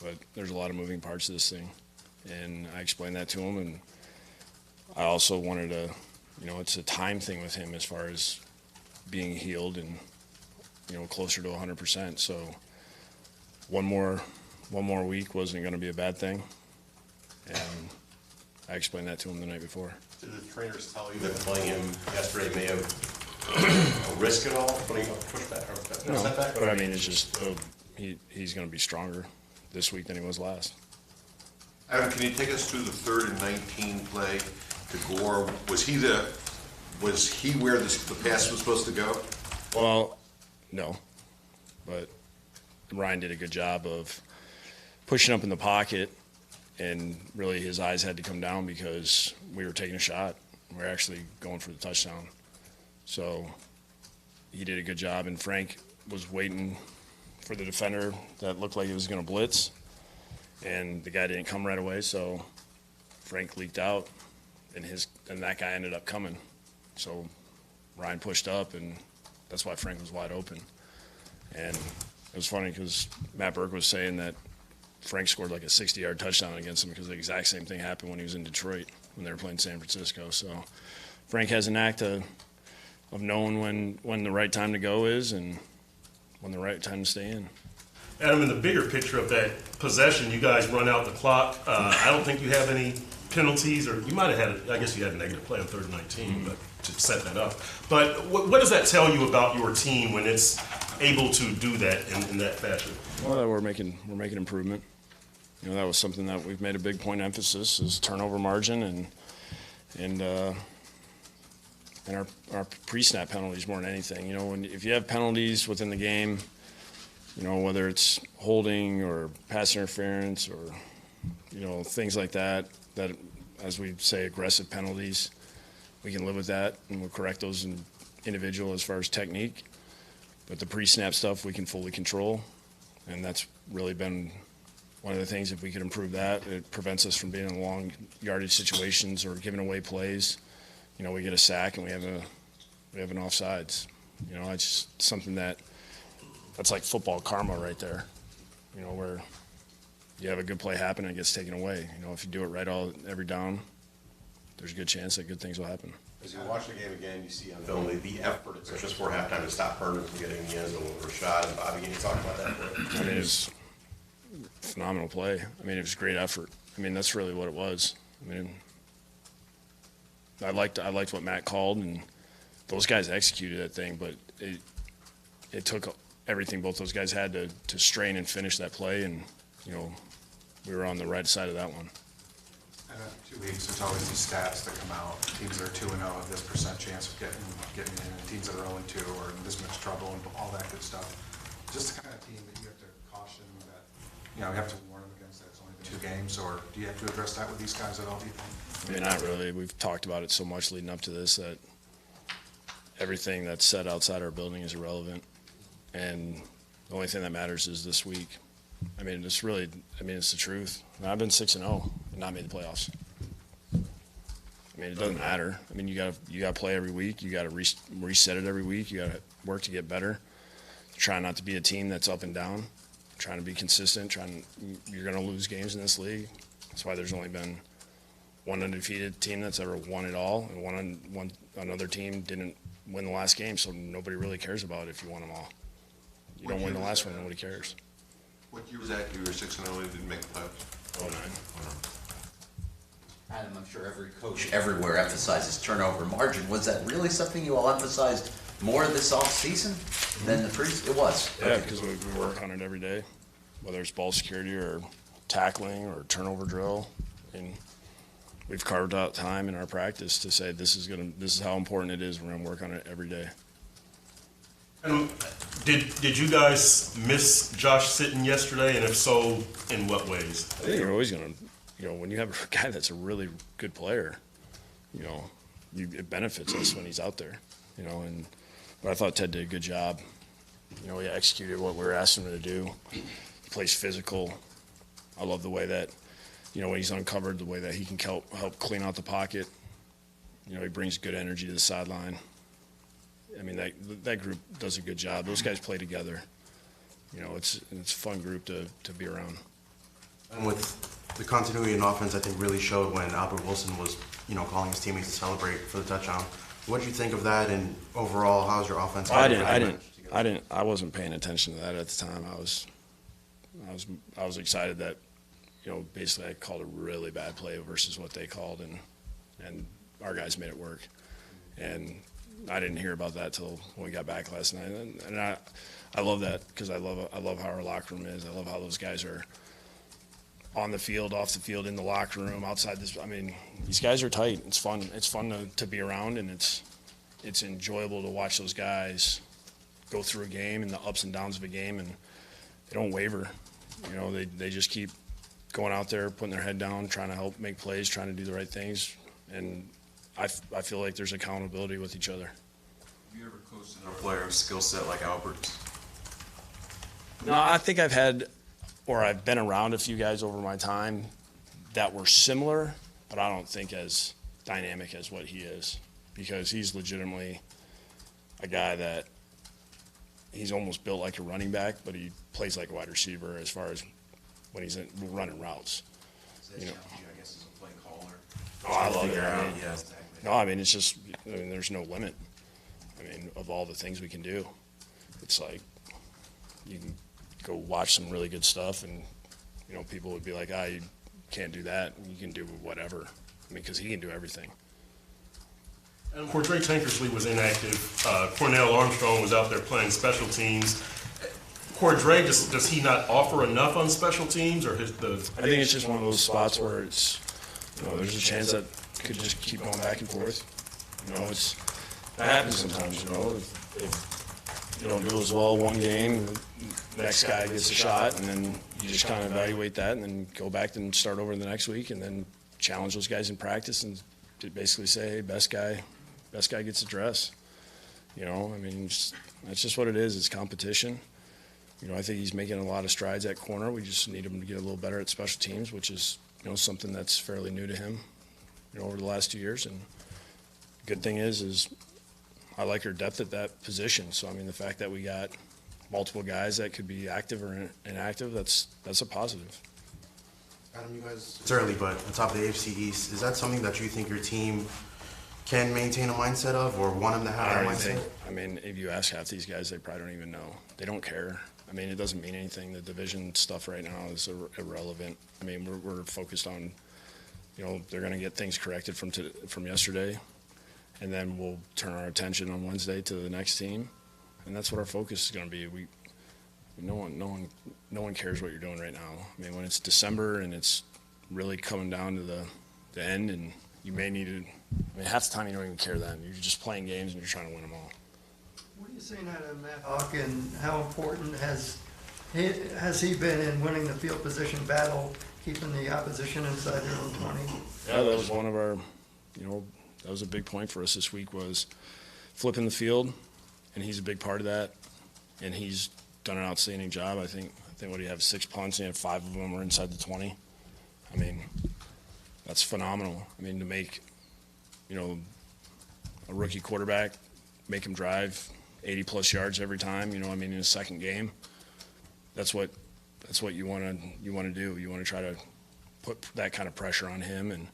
but there's a lot of moving parts to this thing. And I explained that to him, and I also wanted to, it's a time thing with him as far as being healed and, closer to 100%. So one more week wasn't going to be a bad thing, and I explained that to him the night before. Did the trainers tell you that playing him yesterday may have a risk at all, putting a pushback or No, setback? but I mean, it's just he's going to be stronger this week than he was last. Adam, can you take us through the 3rd and 19 play to Gore? Was he where the pass was supposed to go? Well, no, but Ryan did a good job of pushing up in the pocket, and really his eyes had to come down because we were taking a shot. We were actually going for the touchdown. So he did a good job, and Frank was waiting for the defender that looked like he was going to blitz, and the guy didn't come right away, so Frank leaked out, and that guy ended up coming. So Ryan pushed up, and that's why Frank was wide open. And it was funny because Matt Burke was saying that Frank scored like a 60-yard touchdown against him because the exact same thing happened when he was in Detroit when they were playing San Francisco. So Frank has an act of knowing when the right time to go is and when the right time to stay in. Adam, in the bigger picture of that possession, you guys run out the clock. I don't think you have any penalties, or you might have had, I guess you had a negative play on 3rd and 19, but to set that up. But what does that tell you about your team when it's able to do that in that fashion? Well, we're making improvement. That was something that we've made a big point of emphasis is turnover margin and our pre-snap penalties more than anything. If you have penalties within the game, whether it's holding or pass interference or things like that, as we say, aggressive penalties, we can live with that and we'll correct those in individual as far as technique. But the pre-snap stuff we can fully control, and that's really been one of the things. If we could improve that, it prevents us from being in long yardage situations or giving away plays. We get a sack and we have an offsides. It's just something that's like football karma right there. Where you have a good play happen and it gets taken away. If you do it right every down, there's a good chance that good things will happen. As you watch the game again, you see on film the effort it's just before halftime to stop Herman from getting in the end zone with Rashad and Bobby. Can you talk about that play? I mean, it was a phenomenal play. I mean, it was great effort. I mean, that's really what it was. I mean, I liked what Matt called, and those guys executed that thing, but it took everything both those guys had to strain and finish that play, and we were on the right side of that one. And in 2 weeks, there's always these stats that come out. Teams that are 2-0 have this % chance of getting in, and teams that are 0-2 are in this much trouble and all that good stuff. Just the kind of team that you have to caution that, you have to warn them against that. It's only been 2 games, or do you have to address that with these guys at all, do you think? I mean, not really. We've talked about it so much leading up to this that everything that's said outside our building is irrelevant. And the only thing that matters is this week. I mean, it's the truth. I've been 6-0 and not made the playoffs. I mean, it doesn't matter. I mean, you got to play every week. You got to reset it every week. You got to work to get better. Try not to be a team that's up and down. Trying to be consistent. You're going to lose games in this league. That's why there's only been one undefeated team that's ever won it all, and another team didn't win the last game. So nobody really cares about it if you won them all. You don't win the last one, nobody cares. What year was that? You were 6-0 and didn't make the playoffs? 09. Adam, I'm sure every coach everywhere emphasizes turnover margin. Was that really something you all emphasized more this offseason than the previous? It was. Yeah, because we work on it every day, whether it's ball security or tackling or turnover drill. And we've carved out time in our practice to say this is how important it is. We're going to work on it every day. Did you guys miss Josh Sitton yesterday, and if so, in what ways? I think you're always going to, when you have a guy that's a really good player, it benefits us when he's out there, but I thought Ted did a good job. He executed what we were asking him to do. He plays physical. I love the way that, when he's uncovered, the way that he can help clean out the pocket. He brings good energy to the sideline. I mean, that group does a good job. Those guys play together. It's a fun group to be around. And with the continuity in offense, I think really showed when Albert Wilson was, calling his teammates to celebrate for the touchdown. What did you think of that? And overall, how's your offense? I wasn't paying attention to that at the time. I was excited that, basically I called a really bad play versus what they called, and our guys made it work. And I didn't hear about that till when we got back last night. And I love that because I love how our locker room is. I love how those guys are on the field, off the field, in the locker room, outside this. I mean, these guys are tight. It's fun. It's fun to be around, and it's enjoyable to watch those guys go through a game and the ups and downs of a game, and they don't waver. They just keep going out there, putting their head down, trying to help make plays, trying to do the right things, and I feel like there's accountability with each other. Have you ever coached another player of skill set like Albert's? No, I think I've been around a few guys over my time that were similar, but I don't think as dynamic as what he is, because he's legitimately a guy that he's almost built like a running back, but he plays like a wide receiver as far as when he's running routes. I guess, as a play caller. Oh, I love it. I mean, Yeah, exactly. no, I mean, it's just, there's no limit. I mean, of all the things we can do, it's like you can go watch some really good stuff, and people would be like, you can't do that. You can do whatever. I mean, because he can do everything. And Cordray Tankersley was inactive. Cornell Armstrong was out there playing special teams. Cordray, does he not offer enough on special teams, or I think it's just one of those spots where it's, there's a chance that could just keep going back and forth. That happens sometimes. If you don't do as well one game, the next guy gets a shot, and then you just kind of evaluate that, and then go back and start over the next week, and then challenge those guys in practice, and basically say, hey, best guy gets a dress. I mean, that's just what it is. It's competition. I think he's making a lot of strides at corner. We just need him to get a little better at special teams, which is, something that's fairly new to him, over the last 2 years. And the good thing is I like our depth at that position. So, I mean, the fact that we got multiple guys that could be active or inactive, that's a positive. Adam, you guys, it's early, but on top of the AFC East, is that something that you think your team can maintain a mindset of, or want them to have that mindset? I mean, if you ask half these guys, they probably don't even know. They don't care. I mean, it doesn't mean anything. The division stuff right now is irrelevant. I mean, we're focused on, they're going to get things corrected from yesterday, and then we'll turn our attention on Wednesday to the next team, and that's what our focus is going to be. No one cares what you're doing right now. I mean, when it's December and it's really coming down to the end, and you may need to. I mean, half the time you don't even care then. You're just playing games and you're trying to win them all. What are you seeing out of Matt Hawk, and how important has he been in winning the field position battle, keeping the opposition inside their own 20? Yeah, that was one of our, that was a big point for us this week, was flipping the field, and he's a big part of that, and he's done an outstanding job. I think what do you have, 6 punts, and 5 of them were inside the 20. I mean, that's phenomenal. I mean, to make, a rookie quarterback, make him drive 80-plus yards every time, in a second game, that's what you want to do. You want to try to put that kind of pressure on him, and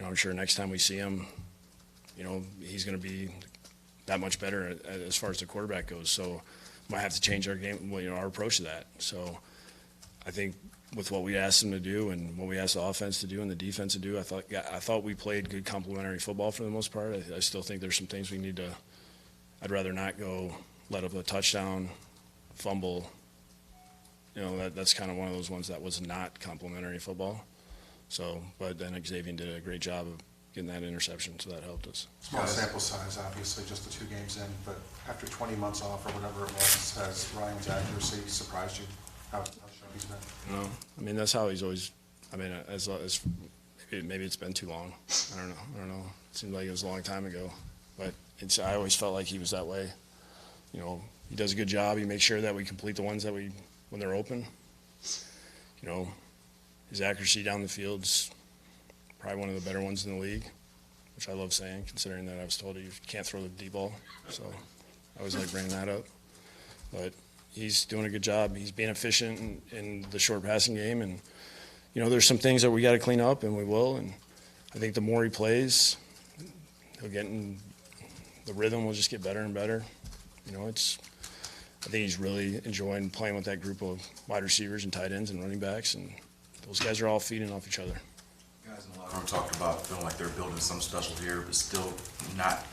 I'm sure next time we see him, he's going to be that much better as far as the quarterback goes. So might have to change our game, our approach to that. So I think with what we asked them to do and what we asked the offense to do and the defense to do, I thought we played good complementary football for the most part. I still think there's some things we need to. I'd rather not go let up a touchdown, fumble. That's kind of one of those ones that was not complementary football. So, but then Xavier did a great job of getting that interception, so that helped us. Small sample size, obviously, just the 2 games in, but after 20 months off or whatever it was, has Ryan's accuracy surprised you? How sharp he's been? No, I mean, that's how he's always. I mean, as maybe it's been too long. I don't know. It seemed like it was a long time ago, but I always felt like he was that way. He does a good job. He makes sure that we complete the ones that when they're open. His accuracy down the field's probably one of the better ones in the league, which I love saying, considering that I was told you can't throw the deep ball. So I always like bringing that up. But he's doing a good job. He's being efficient in the short passing game, and there's some things that we got to clean up, and we will. And I think the more he plays, he'll get in the rhythm. Will just get better and better. I think he's really enjoying playing with that group of wide receivers and tight ends and running backs, and those guys are all feeding off each other. Guys in the locker room talked about feeling like they're building some special here, but still not,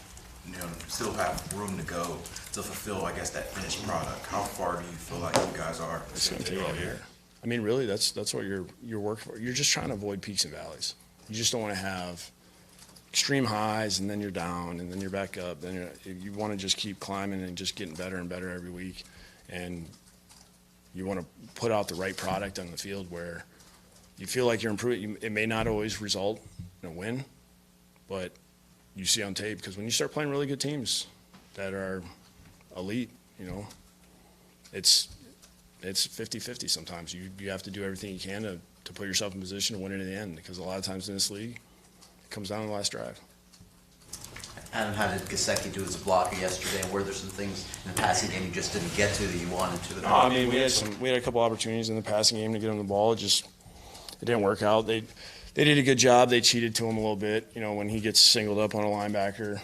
still have room to go to fulfill, I guess, that finished product. How far do you feel like you guys are? It's going to take all year. I mean, really, that's what you're working for. You're just trying to avoid peaks and valleys. You just don't want to have extreme highs and then you're down and then you're back up. Then you want to just keep climbing and just getting better and better every week. And you want to put out the right product on the field where you feel like you're improving. It may not always result in a win, but you see on tape, because when you start playing really good teams that are elite, it's 50-50 sometimes. You have to do everything you can to put yourself in position to win it in the end, because a lot of times in this league, it comes down to the last drive. Adam, how did Gesicki do as a blocker yesterday, and were there some things in the passing game you just didn't get to that you wanted to? No, I mean, we had a couple opportunities in the passing game to get him the ball. It didn't work out. They did a good job. They cheated to him a little bit. When he gets singled up on a linebacker.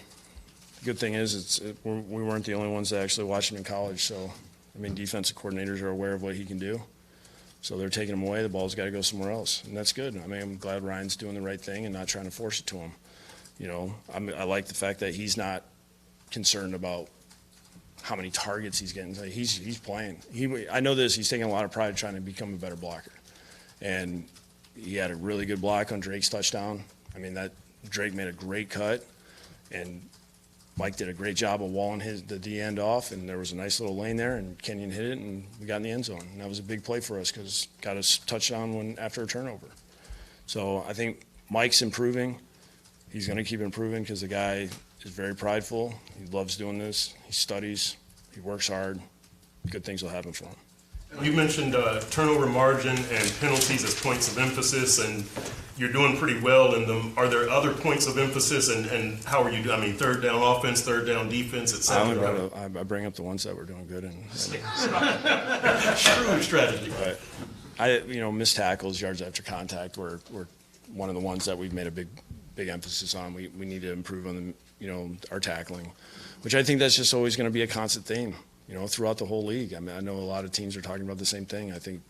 The good thing is we weren't the only ones that actually watched him in college. So, I mean, defensive coordinators are aware of what he can do. So they're taking him away. The ball's got to go somewhere else, and that's good. I mean, I'm glad Ryan's doing the right thing and not trying to force it to him. I like the fact that he's not concerned about how many targets he's getting. He's playing. I know this. He's taking a lot of pride trying to become a better blocker, and he had a really good block on Drake's touchdown. I mean, that Drake made a great cut, and Mike did a great job of walling the D end off, and there was a nice little lane there, and Kenyon hit it, and we got in the end zone. And that was a big play for us because got us touchdown after a turnover. So I think Mike's improving. He's going to keep improving because the guy is very prideful. He loves doing this. He studies. He works hard. Good things will happen for him. You mentioned turnover margin and penalties as points of emphasis, and you're doing pretty well in them. Are there other points of emphasis, and how are you doing? I mean, third down offense, third down defense, et cetera. I bring up the ones that we're doing good in. Shrewd strategy. But missed tackles, yards after contact were one of the ones that we've made a big emphasis on. We need to improve on our tackling, which I think that's just always going to be a constant theme. Throughout the whole league. I mean, I know a lot of teams are talking about the same thing. I think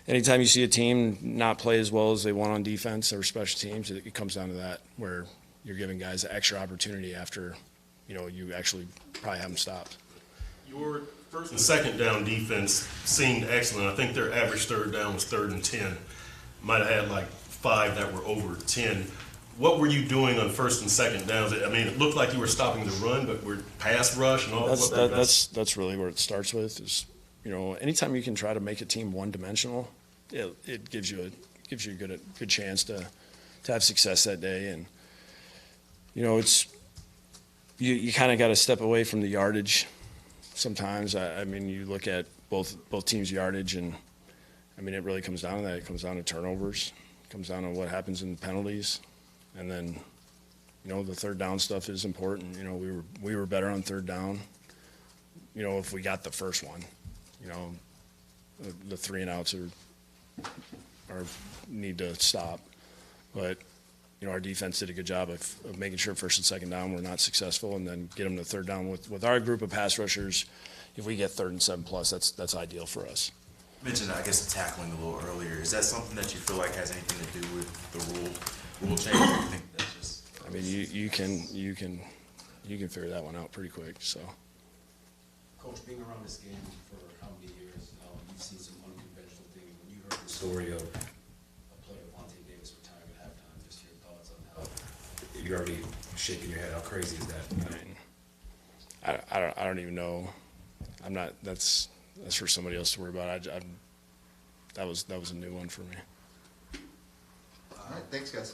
anytime you see a team not play as well as they want on defense or special teams, it comes down to that, where you're giving guys extra opportunity after, you actually probably have them stopped. Your first and second down defense seemed excellent. I think their average third down was 3rd and 10. Might have had like 5 that were over 10. What were you doing on first and second downs? I mean, it looked like you were stopping the run, but we're pass rush and all that. That's really where it starts with. Is anytime you can try to make a team one-dimensional, it gives you a good chance to have success that day. And it's you kind of got to step away from the yardage sometimes. I mean, you look at both teams' yardage, and I mean, it really comes down to that. It comes down to turnovers. It comes down to what happens in the penalties. And then, the third down stuff is important. We were better on third down. If we got the first one, the 3 and outs are need to stop. But, our defense did a good job of making sure first and second down we're not successful, and then get them to third down with our group of pass rushers. If we get 3rd and 7+, that's ideal for us. You mentioned, I guess, the tackling a little earlier. Is that something that you feel like has anything to do with the rule change? Or you think that's just? I mean, you can figure that one out pretty quick. So. Coach, being around this game for how many years, you've seen some unconventional things. When you heard the story of a player, Vontae Davis, retiring at halftime, just your thoughts on how you're already shaking your head. How crazy is that? I don't even know. I'm not. That's for somebody else to worry about. That was a new one for me. All right, thanks, guys.